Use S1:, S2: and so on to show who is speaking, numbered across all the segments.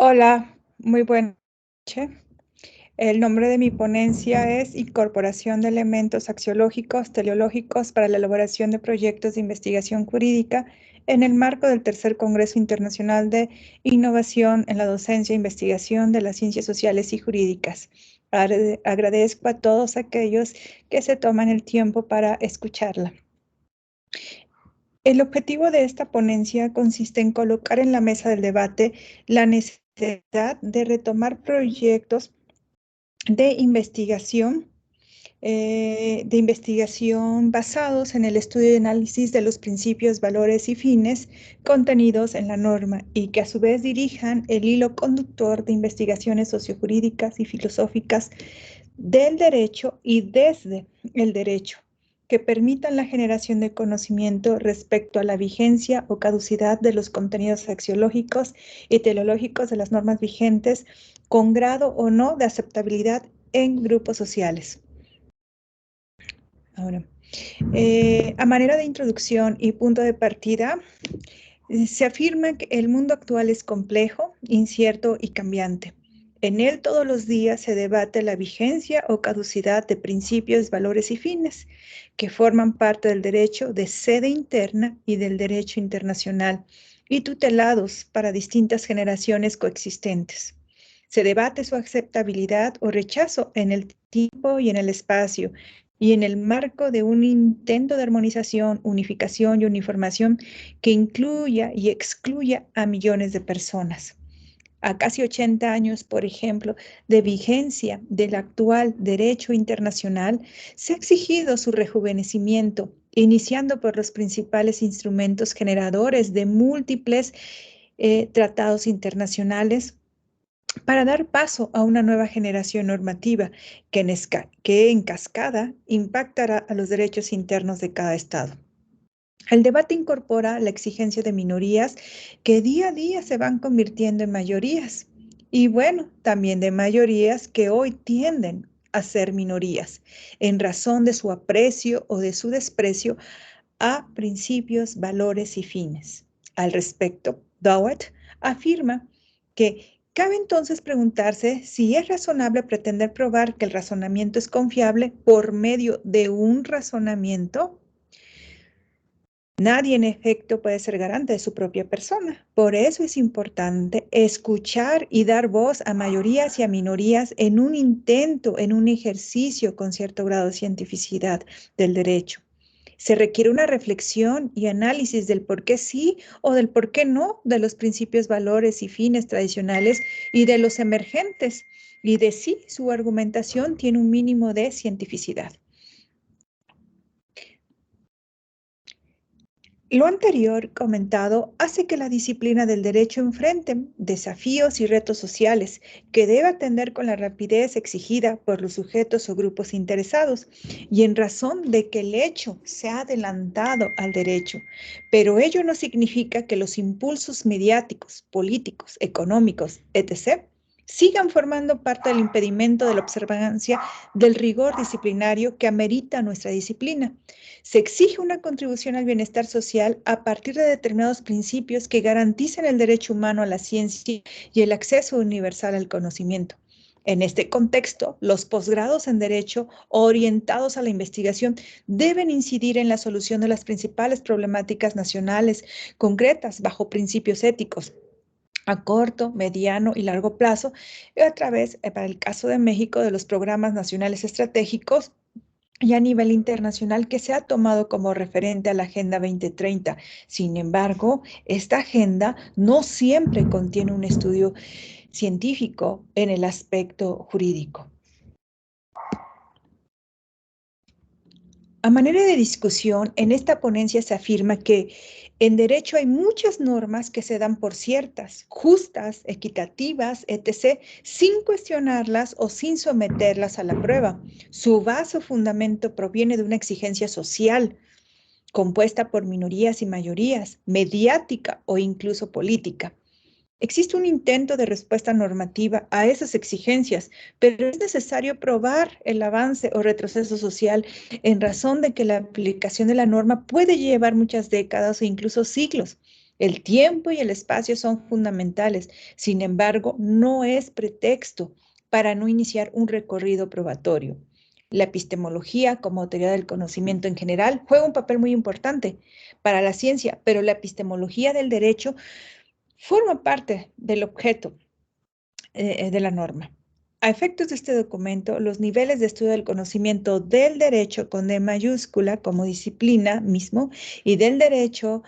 S1: Hola, muy buena noche. El nombre de mi ponencia es Incorporación de elementos axiológicos, teleológicos para la elaboración de proyectos de investigación jurídica en el marco del Tercer Congreso Internacional de Innovación en la Docencia e Investigación de las Ciencias Sociales y Jurídicas. Agradezco a todos aquellos que se toman el tiempo para escucharla. El objetivo de esta ponencia consiste en colocar en la mesa del debate la necesidad de retomar proyectos de investigación basados en el estudio y análisis de los principios, valores y fines contenidos en la norma y que a su vez dirijan el hilo conductor de investigaciones sociojurídicas y filosóficas del derecho y desde el derecho, que permitan la generación de conocimiento respecto a la vigencia o caducidad de los contenidos axiológicos y teleológicos de las normas vigentes, con grado o no de aceptabilidad en grupos sociales. Ahora, a manera de introducción y punto de partida, se afirma que el mundo actual es complejo, incierto y cambiante. En él todos los días se debate la vigencia o caducidad de principios, valores y fines que forman parte del derecho de sede interna y del derecho internacional y tutelados para distintas generaciones coexistentes. Se debate su aceptabilidad o rechazo en el tiempo y en el espacio y en el marco de un intento de armonización, unificación y uniformación que incluya y excluya a millones de personas. A casi 80 años, por ejemplo, de vigencia del actual derecho internacional, se ha exigido su rejuvenecimiento, iniciando por los principales instrumentos generadores de múltiples tratados internacionales para dar paso a una nueva generación normativa que en cascada impactará a los derechos internos de cada Estado. El debate incorpora la exigencia de minorías que día a día se van convirtiendo en mayorías y bueno, también de mayorías que hoy tienden a ser minorías en razón de su aprecio o de su desprecio a principios, valores y fines. Al respecto, Dowett afirma que cabe entonces preguntarse si es razonable pretender probar que el razonamiento es confiable por medio de un razonamiento. Nadie, en efecto, puede ser garante de su propia persona. Por eso es importante escuchar y dar voz a mayorías y a minorías en un intento, en un ejercicio con cierto grado de cientificidad del derecho. Se requiere una reflexión y análisis del por qué sí o del por qué no de los principios, valores y fines tradicionales y de los emergentes, y de si su argumentación tiene un mínimo de cientificidad. Lo anterior comentado hace que la disciplina del derecho enfrente desafíos y retos sociales que debe atender con la rapidez exigida por los sujetos o grupos interesados y en razón de que el hecho se ha adelantado al derecho. Pero ello no significa que los impulsos mediáticos, políticos, económicos, etc., sigan formando parte del impedimento de la observancia del rigor disciplinario que amerita nuestra disciplina. Se exige una contribución al bienestar social a partir de determinados principios que garanticen el derecho humano a la ciencia y el acceso universal al conocimiento. En este contexto, los posgrados en Derecho orientados a la investigación deben incidir en la solución de las principales problemáticas nacionales concretas bajo principios éticos a corto, mediano y largo plazo, a través, para el caso de México, de los programas nacionales estratégicos y a nivel internacional que se ha tomado como referente a la Agenda 2030. Sin embargo, esta agenda no siempre contiene un estudio científico en el aspecto jurídico. A manera de discusión, en esta ponencia se afirma que en derecho hay muchas normas que se dan por ciertas, justas, equitativas, etc., sin cuestionarlas o sin someterlas a la prueba. Su base o fundamento proviene de una exigencia social, compuesta por minorías y mayorías, mediática o incluso política. Existe un intento de respuesta normativa a esas exigencias, pero es necesario probar el avance o retroceso social en razón de que la aplicación de la norma puede llevar muchas décadas o incluso siglos. El tiempo y el espacio son fundamentales, sin embargo, no es pretexto para no iniciar un recorrido probatorio. La epistemología, como teoría del conocimiento en general, juega un papel muy importante para la ciencia, pero la epistemología del derecho forma parte del objeto de la norma. A efectos de este documento, los niveles de estudio del conocimiento del derecho con D mayúscula como disciplina mismo y del derecho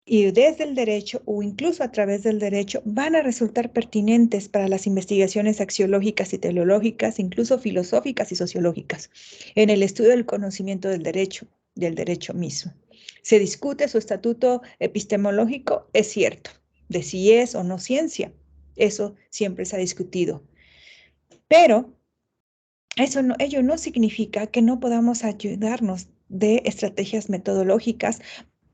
S1: y desde el derecho o incluso a través del derecho van a resultar pertinentes para las investigaciones axiológicas y teleológicas, incluso filosóficas y sociológicas, en el estudio del conocimiento del derecho mismo. Se discute su estatuto epistemológico, es cierto, de si es o no ciencia. Eso siempre se ha discutido. Pero ello no significa que no podamos ayudarnos de estrategias metodológicas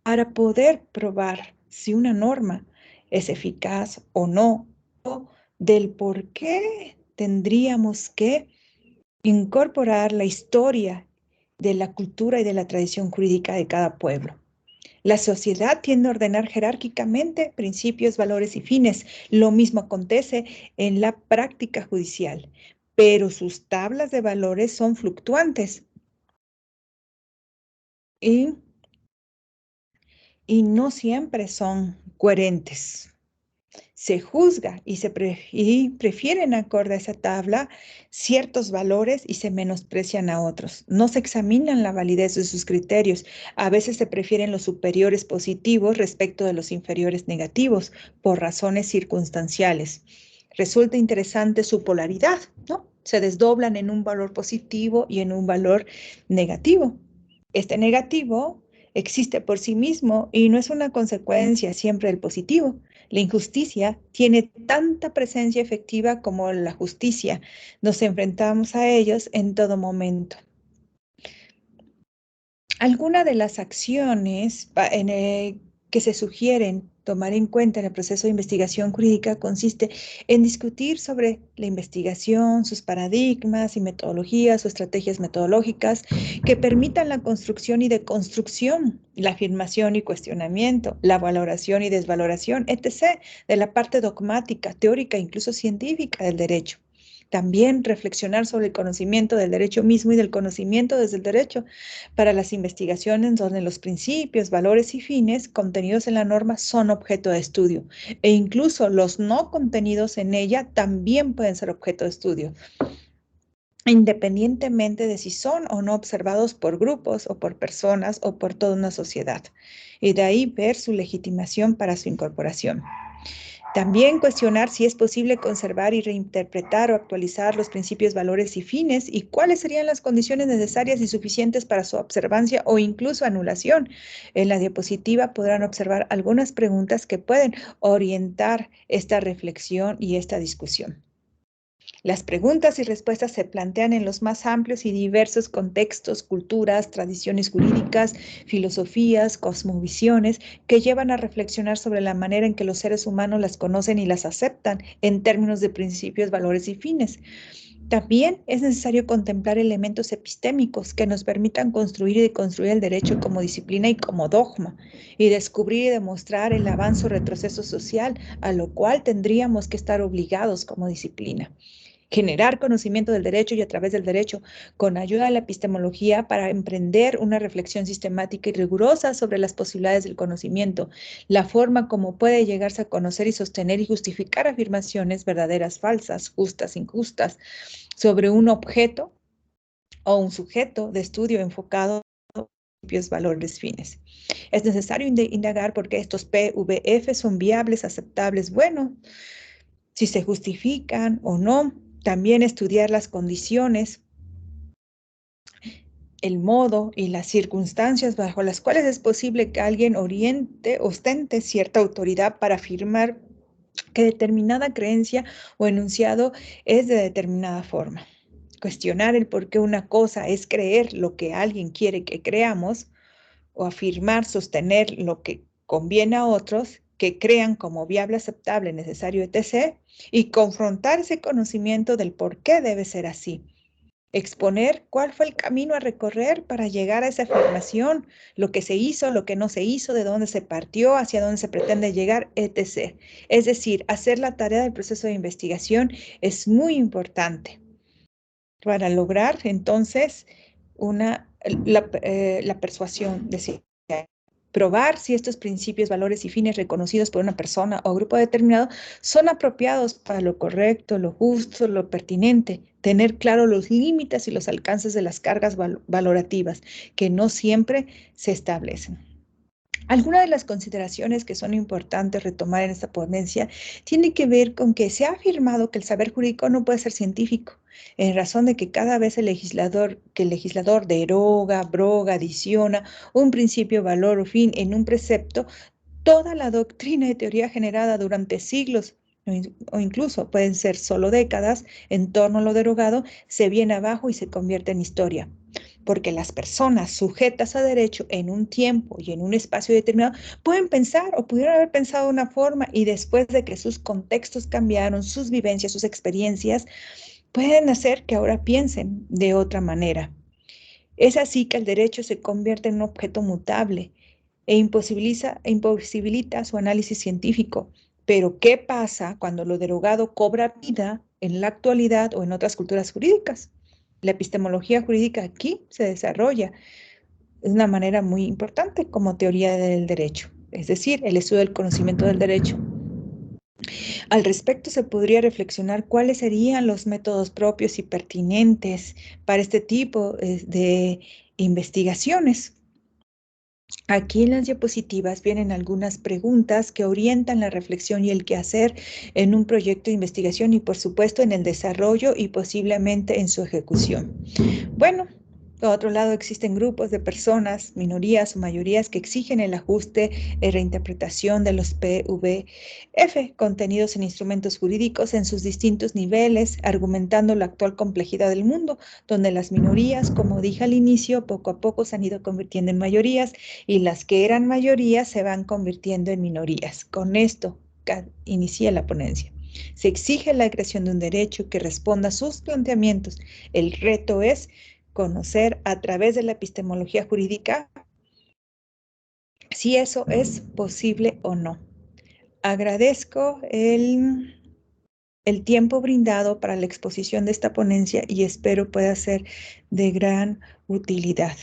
S1: para poder probar si una norma es eficaz o no, o del por qué tendríamos que incorporar la historia de la cultura y de la tradición jurídica de cada pueblo. La sociedad tiende a ordenar jerárquicamente principios, valores y fines. Lo mismo acontece en la práctica judicial, pero sus tablas de valores son fluctuantes y, y no siempre son coherentes. Se juzga y prefieren acorde a esa tabla ciertos valores y se menosprecian a otros. No se examinan la validez de sus criterios. A veces se prefieren los superiores positivos respecto de los inferiores negativos por razones circunstanciales. Resulta interesante su polaridad, ¿no? Se desdoblan en un valor positivo y en un valor negativo. Este negativo existe por sí mismo y no es una consecuencia siempre del positivo. La injusticia tiene tanta presencia efectiva como la justicia. Nos enfrentamos a ellos en todo momento. Algunas de las acciones que se sugieren tomar en cuenta en el proceso de investigación jurídica consiste en discutir sobre la investigación, sus paradigmas y metodologías o estrategias metodológicas que permitan la construcción y deconstrucción, la afirmación y cuestionamiento, la valoración y desvaloración, etc., de la parte dogmática, teórica e incluso científica del derecho. También reflexionar sobre el conocimiento del derecho mismo y del conocimiento desde el derecho para las investigaciones donde los principios, valores y fines contenidos en la norma son objeto de estudio e incluso los no contenidos en ella también pueden ser objeto de estudio, independientemente de si son o no observados por grupos o por personas o por toda una sociedad, y de ahí ver su legitimación para su incorporación. También cuestionar si es posible conservar y reinterpretar o actualizar los principios, valores y fines y cuáles serían las condiciones necesarias y suficientes para su observancia o incluso anulación. En la diapositiva podrán observar algunas preguntas que pueden orientar esta reflexión y esta discusión. Las preguntas y respuestas se plantean en los más amplios y diversos contextos, culturas, tradiciones jurídicas, filosofías, cosmovisiones, que llevan a reflexionar sobre la manera en que los seres humanos las conocen y las aceptan en términos de principios, valores y fines. También es necesario contemplar elementos epistémicos que nos permitan construir y deconstruir el derecho como disciplina y como dogma, y descubrir y demostrar el avance o retroceso social, a lo cual tendríamos que estar obligados como disciplina. Generar conocimiento del derecho y a través del derecho, con ayuda de la epistemología para emprender una reflexión sistemática y rigurosa sobre las posibilidades del conocimiento, la forma como puede llegarse a conocer y sostener y justificar afirmaciones verdaderas, falsas, justas, injustas, sobre un objeto o un sujeto de estudio enfocado en principios, valores, fines. Es necesario indagar por qué estos PVF son viables, aceptables, bueno, si se justifican o no. También estudiar las condiciones, el modo y las circunstancias bajo las cuales es posible que alguien ostente cierta autoridad para afirmar que determinada creencia o enunciado es de determinada forma. Cuestionar el por qué una cosa es creer lo que alguien quiere que creamos o afirmar, sostener lo que conviene a otros que crean como viable, aceptable, necesario, etc., y confrontar ese conocimiento del por qué debe ser así. exponer cuál fue el camino a recorrer para llegar a esa afirmación, lo que se hizo, lo que no se hizo, de dónde se partió, hacia dónde se pretende llegar, etc. Es decir, hacer la tarea del proceso de investigación es muy importante para lograr entonces la persuasión, decir, probar si estos principios, valores y fines reconocidos por una persona o grupo determinado son apropiados para lo correcto, lo justo, lo pertinente, tener claro los límites y los alcances de las cargas valorativas que no siempre se establecen. Algunas de las consideraciones que son importantes retomar en esta ponencia tienen que ver con que se ha afirmado que el saber jurídico no puede ser científico, en razón de que cada vez el legislador deroga, abroga, adiciona un principio, valor o fin en un precepto, toda la doctrina y teoría generada durante siglos o incluso pueden ser solo décadas en torno a lo derogado, se viene abajo y se convierte en historia. Porque las personas sujetas a derecho en un tiempo y en un espacio determinado pueden pensar o pudieron haber pensado de una forma y después de que sus contextos cambiaron, sus vivencias, sus experiencias, pueden hacer que ahora piensen de otra manera. Es así que el derecho se convierte en un objeto mutable e imposibilita su análisis científico. Pero, ¿qué pasa cuando lo derogado cobra vida en la actualidad o en otras culturas jurídicas? La epistemología jurídica aquí se desarrolla de una manera muy importante como teoría del derecho, es decir, el estudio del conocimiento del derecho. Al respecto, se podría reflexionar cuáles serían los métodos propios y pertinentes para este tipo de investigaciones. Aquí en las diapositivas vienen algunas preguntas que orientan la reflexión y el quehacer en un proyecto de investigación y, por supuesto, en el desarrollo y posiblemente en su ejecución. Bueno, por otro lado, existen grupos de personas, minorías o mayorías que exigen el ajuste y reinterpretación de los PVF contenidos en instrumentos jurídicos en sus distintos niveles, argumentando la actual complejidad del mundo, donde las minorías, como dije al inicio, poco a poco se han ido convirtiendo en mayorías y las que eran mayorías se van convirtiendo en minorías. Con esto inicia la ponencia. Se exige la creación de un derecho que responda a sus planteamientos. El reto es conocer a través de la epistemología jurídica si eso es posible o no. Agradezco el tiempo brindado para la exposición de esta ponencia y espero pueda ser de gran utilidad.